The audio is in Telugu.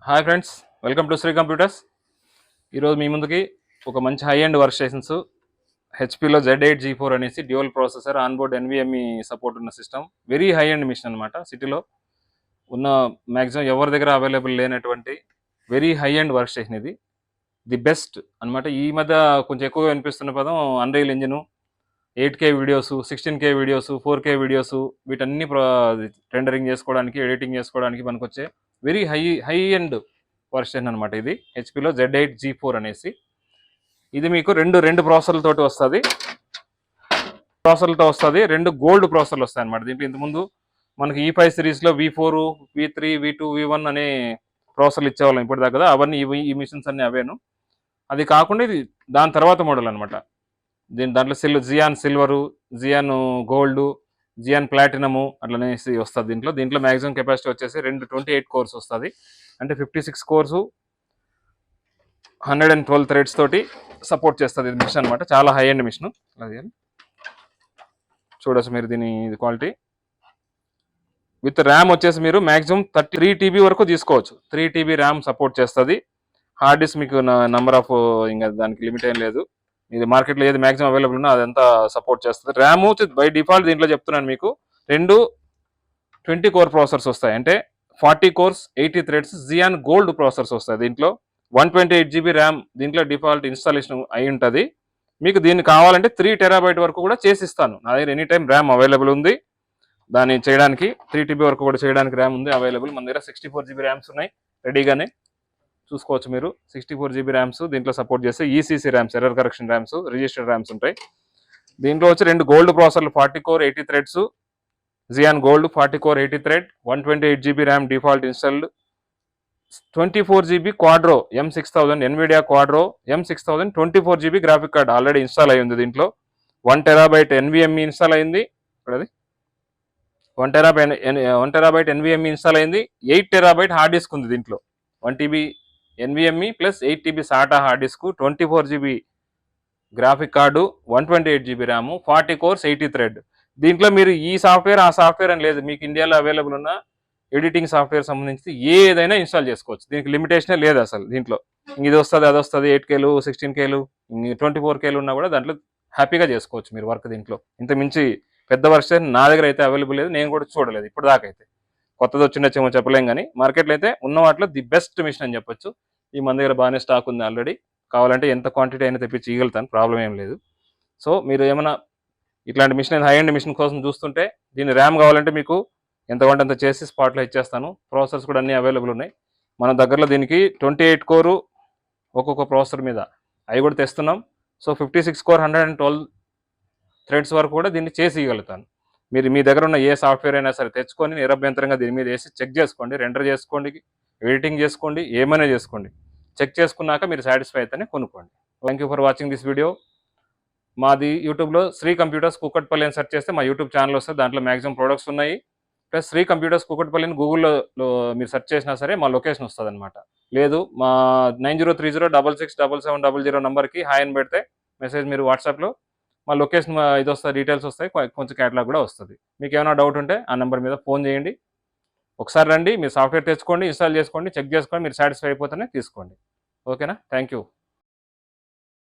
Hi friends, welcome to Shri computers. ఈరోజు మీ ముందుకి ఒక మంచి హై ఎండ్ వర్క్ స్టేషన్స్ హెచ్పిలో Z8G4 అనేసి dual processor onboard NVMe support ఉన్న system. Very high end machine అనమాట. సిటీలో ఉన్న మ్యాక్సిమం ఎవరి దగ్గర అవైలబుల్ లేనటువంటి very high end work station ఇది. ది బెస్ట్ అనమాట. ఈ మధ్య కొంచెం ఎక్కువగా వినిపిస్తున్న పదం unreal engine, 8K videos, 16K videos, 4K videos, వీటన్ని రెండరింగ్ చేసుకోవడానికి, ఎడిటింగ్ చేసుకోవడానికి పనికొచ్చే వెరీ హై ఎండ్ వర్షన్ అనమాట. ఇది హెచ్పిలో Z8G4 అనేసి. ఇది మీకు రెండు ప్రాసెసర్లతోటి వస్తుంది. రెండు గోల్డ్ ప్రాసెసర్లు వస్తాయి అనమాట. దీంట్లో ఇంతకుముందు మనకి E5 సిరీస్లో V4, V3, V2, V1 అనే ప్రాసెసర్లు ఇచ్చేవాళ్ళం ఇప్పుడు దాకా కదా. అవన్నీ ఈ మిషన్స్ అన్ని అవేను. అది కాకుండా ఇది దాని తర్వాత మోడల్ అనమాట. దాంట్లో Xeon silver, Xeon gold, Xeon platinum అట్లనేసి వస్తుంది. దీంట్లో మ్యాక్సిమం కెపాసిటీ వచ్చేసి 28 కోర్స్ వస్తుంది. అంటే 56 కోర్సు 112 థ్రెడ్స్ తోటి సపోర్ట్ చేస్తుంది ఇది మిషన్ అనమాట. చాలా హై ఎండ్ మిషన్. అది చూడొచ్చు మీరు దీని క్వాలిటీ. విత్ ర్యామ్ వచ్చేసి మీరు మ్యాక్సిమం 3 TB వరకు తీసుకోవచ్చు. 3 TB ర్యామ్ సపోర్ట్ చేస్తుంది. హార్డ్ డిస్క్ మీకు నెంబర్ ఆఫ్ ఇంకా దానికి లిమిట్ ఏం లేదు. ఇది మార్కెట్లో ఏది మ్యాక్సిమం అవైలబుల్ ఉన్నా అదంతా సపోర్ట్ చేస్తుంది. ర్యామ్ బై డిఫాల్ట్ దీంట్లో చెప్తున్నాను మీకు 20 కోర్ ప్రాసెసర్స్ వస్తాయి. అంటే 40 cores 80 threads Xeon gold processors వస్తాయి. దీంట్లో 128 GB ర్యామ్ దీంట్లో డిఫాల్ట్ ఇన్స్టాలేషన్ అయి ఉంటుంది. మీకు దీన్ని కావాలంటే 3 TB వరకు కూడా చేసిస్తాను. నా దగ్గర ఎనీ టైం ర్యామ్ అవైలబుల్ ఉంది. దాన్ని చేయడానికి 3 TB వరకు కూడా చేయడానికి ర్యామ్ ఉంది అవైలబుల్. మన దగ్గర 64 GB ర్యామ్స్ ఉన్నాయి రెడీగానే. చూసుకోవచ్చు మీరు. 64 GB ర్యామ్స్ దీంట్లో సపోర్ట్ చేస్తే ECC RAMs, error correction RAMs, registered RAMs ఉంటాయి. దీంట్లో వచ్చి 2 గోల్డ్ ప్రాసెసర్లు 40 core 80 threads Xeon gold 40 core 80 thread 128 GB RAM default installed, 24 GB Quadro M6000 Nvidia Quadro M6000 24 GB graphic card already install అయ్యి ఉంది. దీంట్లో 1 TB NVMe ఇన్స్టాల్ అయింది. ఇప్పుడు 1 TB NVMe ఇన్స్టాల్ అయింది. 8 TB హార్డ్ డిస్క్ ఉంది దీంట్లో. 1 TB NVMe plus 8 TB SATA hard disk, 24 GB graphic card, 128 GB RAM, 40 cores 80 thread. దీంట్లో మీరు ఈ సాఫ్ట్వేర్ ఆ సాఫ్ట్వేర్ అని లేదు. మీకు ఇండియాలో అవైలబుల్ ఉన్న ఎడిటింగ్ సాఫ్ట్వేర్ సంబంధించి ఏదైనా ఇన్స్టాల్ చేసుకోవచ్చు. దీనికి లిమిటేషనే లేదు అసలు. దీంట్లో ఇది వస్తుంది, అది వస్తుంది, 8K 16K 24K ఉన్నా కూడా దాంట్లో హ్యాపీగా చేసుకోవచ్చు మీరు వర్క్. దీంట్లో ఇంత మించి పెద్ద వర్షన్ నా దగ్గర అయితే అవైలబుల్ లేదు. నేను కూడా చూడలేదు ఇప్పుడు దాకా. అయితే కొత్తది వచ్చిందొచ్చేమో చెప్పలేం, కానీ మార్కెట్లో అయితే ఉన్న వాటిలో ది బెస్ట్ మిషన్ అని చెప్పొచ్చు. ఈ మన దగ్గర బాగానే స్టాక్ ఉంది ఆల్రెడీ. కావాలంటే ఎంత క్వాంటిటీ అయినా తెప్పించి ఇవ్వగలుగుతాను, ప్రాబ్లం ఏం లేదు. సో మీరు ఏమైనా ఇట్లాంటి మిషన్ హై ఎండ్ మిషన్ కోసం చూస్తుంటే దీని ర్యామ్ కావాలంటే మీకు ఎంత కావాలంటే అంత చేసి స్పాట్లో ఇచ్చేస్తాను. ప్రాసెసర్స్ కూడా అన్నీ అవైలబుల్ ఉన్నాయి మన దగ్గరలో. దీనికి 28 కోరు ఒక్కొక్క ప్రాసెసర్ మీద అవి కూడా తెస్తున్నాం. సో 56 కోర్ 112 థ్రెడ్స్ వరకు కూడా దీన్ని చేసి ఇవ్వగలుగుతాను. మీరు మీ దగ్గర ఉన్న ఏ సాఫ్ట్వేర్ అయినా సరే తెచ్చుకొని నిరభ్యంతరంగా దీని మీద వేసి చెక్ చేసుకోండి, రెండర్ చేసుకోండి, ఎడిటింగ్ చేసుకోండి, ఏమైనా చేసుకోండి. చెక్ చేసుకున్నాక మీరు సాటిస్ఫై అయితేనే కొనుక్కోండి. Thank you for watching this video. మాది యూట్యూబ్లో శ్రీ కంప్యూటర్స్ కూకట్పల్లి అని సెర్చ్ చేస్తే మా యూట్యూబ్ ఛానల్ వస్తుంది. దాంట్లో మ్యాక్సిమం ప్రొడక్ట్స్ ఉన్నాయి. ప్లస్ శ్రీ కంప్యూటర్స్ కూకట్పల్లిని గూగుల్లో మీరు సెర్చ్ చేసినా సరే మా లొకేషన్ వస్తుంది అనమాట. లేదు మా 9030667700 నెంబర్కి హాయ్ అని పెడితే మెసేజ్ మీరు వాట్సాప్లో మా లొకేషన్ ఇది వస్తుంది, డీటెయిల్స్ వస్తాయి, కొంచెం క్యాటలాగ్ కూడా వస్తుంది. మీకు ఏమైనా డౌట్ ఉంటే ఆ నెంబర్ మీద ఫోన్ చేయండి. ఒకసారి రండి, మీరు సాఫ్ట్వేర్ తెచ్చుకోండి, ఇన్స్టాల్ చేసుకోండి, చెక్ చేసుకోండి, మీరు సాటిస్ఫై అయిపోతేనే తీసుకోండి. ఓకేనా? Thank you.